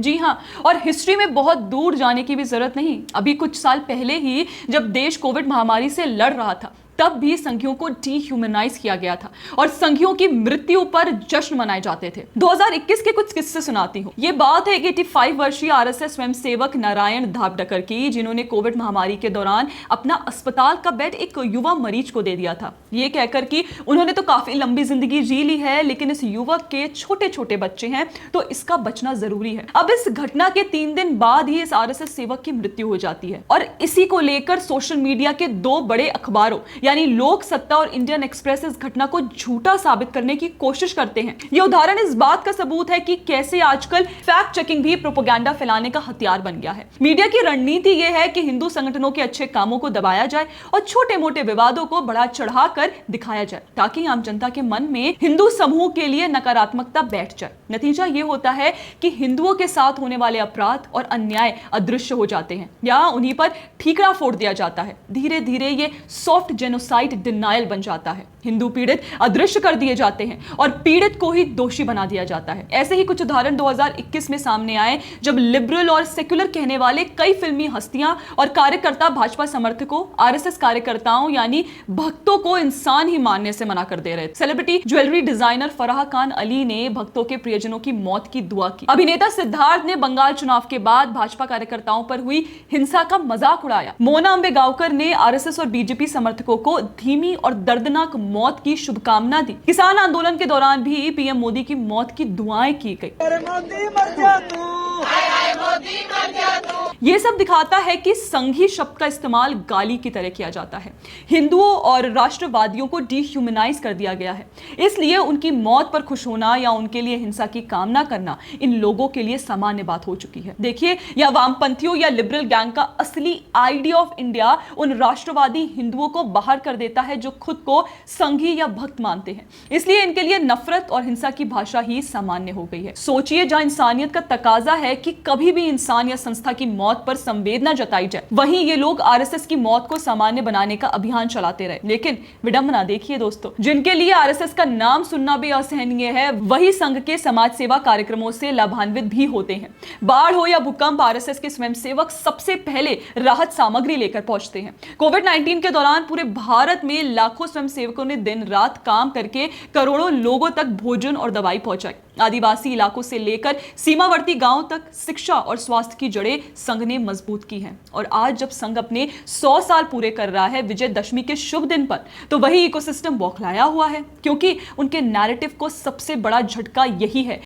जी हाँ, और हिस्ट्री में बहुत दूर जाने की भी जरूरत नहीं। अभी कुछ साल पहले ही जब देश कोविड महामारी से लड़ रहा था, तब भी संघियों को डीह्यूमनाइज किया गया था और संघियों की मृत्यु पर जश्न मनाए जाते थे। 2021 के कुछ किस्से सुनाती हूँ। ये बात है 85 वर्षीय आरएसएस स्वयंसेवक नारायण धाबडकर की, जिन्होंने कोविड महामारी के दौरान अपना अस्पताल का बेड एक युवा मरीज को दे दिया था, ये कहकर कि उन्होंने तो काफी लंबी जिंदगी जी ली है, लेकिन इस युवक के छोटे छोटे बच्चे हैं तो इसका बचना जरूरी है। अब इस घटना के 3 दिन बाद ही इस आरएसएस सेवक की मृत्यु हो जाती है और इसी को लेकर सोशल मीडिया के 2 बड़े अखबारों यानी लोक सत्ता और इंडियन एक्सप्रेस इस घटना को झूठा साबित करने की कोशिश करते हैं। यह उदाहरण इस बात का सबूत है कि कैसे आजकल फैक्ट चेकिंग भी प्रोपेगेंडा फैलाने का हथियार बन गया है। मीडिया की रणनीति यह है कि हिंदू संगठनों के अच्छे कामों को दबाया जाए और छोटे मोटे विवादों को बढ़ा चढ़ाकर दिखाया जाए, ताकि आम जनता के मन में हिंदू समूह के लिए नकारात्मकता बैठ जाए। नतीजा यह होता है कि हिंदुओं के साथ होने वाले अपराध और अन्याय अदृश्य हो जाते हैं या उन्हीं पर ठीकरा फोड़ दिया जाता है। धीरे धीरे ये सॉफ्ट जेनोसाइड डिनायल बन जाता है। हिंदू पीड़ित अदृश्य कर दिए जाते हैं और पीड़ित को ही दोषी बना दिया जाता है। ऐसे ही कुछ उदाहरण 2021 में सामने आए, जब लिबरल और सेक्युलर कहने वाले कई फिल्मी हस्तियां और कार्यकर्ता भाजपा समर्थकों, आरएसएस कार्यकर्ताओं यानी भक्तों को इंसान ही मानने से मना कर दे रहे थे। Celebrity jewellery designer Farah Khan Ali ने भक्तों के प्रियजनों की मौत की दुआ की। अभिनेता सिद्धार्थ ने बंगाल चुनाव के बाद भाजपा कार्यकर्ताओं पर हुई हिंसा का मजाक उड़ाया। मोना अम्बेगांवकर ने आरएसएस और बीजेपी समर्थकों को धीमी और दर्दनाक मौत की शुभकामना दी। किसान आंदोलन के दौरान भी पीएम मोदी की मौत की दुआएं की गई। यह सब दिखाता है कि संघी शब्द का इस्तेमाल गाली की तरह किया जाता है। हिंदुओं और राष्ट्रवादियों को डीह्यूमनाइज कर दिया गया है, इसलिए उनकी मौत पर खुश होना या उनके लिए हिंसा की कामना करना इन लोगों के लिए सामान्य बात हो चुकी है। देखिए, या वामपंथियों या लिबरल गैंग का असली आइडिया ऑफ इंडिया उन राष्ट्रवादी हिंदुओं को बाहर कर देता है जो खुद को संघी या भक्त मानते हैं। इसलिए इनके लिए नफरत और हिंसा की भाषा ही सामान्य हो गई है। सोचिए, जहां इंसानियत का तकाजा है कि कभी भी इंसान या संस्था की मौत पर संवेदना जताई जाए, वहीं ये लोग आरएसएस की मौत को सामान्य बनाने का अभियान चलाते रहे। लेकिन विडंबना देखिए दोस्तों, जिनके लिए आरएसएस का नाम सुनना भी असहनीय है, वही संघ के समाज सेवा कार्यक्रमों से लाभान्वित भी होते हैं। बाढ़ हो या भूकंप, आरएसएस के स्वयंसेवक सबसे पहले राहत सामग्री लेकर पहुंचते हैं। कोविड-19 के दौरान पूरे भारत में लाखों स्वयंसेवकों ने दिन रात काम करके करोड़ों लोगों तक भोजन और दवाई पहुंचाई। आदिवासी इलाकों से लेकर सीमावर्ती गांवों तक शिक्षा और स्वास्थ्य की जड़ें संघ ने मजबूत की हैं। और आज जब संघ अपने 100 साल पूरे कर रहा है विजयदशमी के शुभ दिन पर, तो वही इकोसिस्टम बौखलाया हुआ है, क्योंकि उनके नैरेटिव को सबसे बड़ा झटका यही है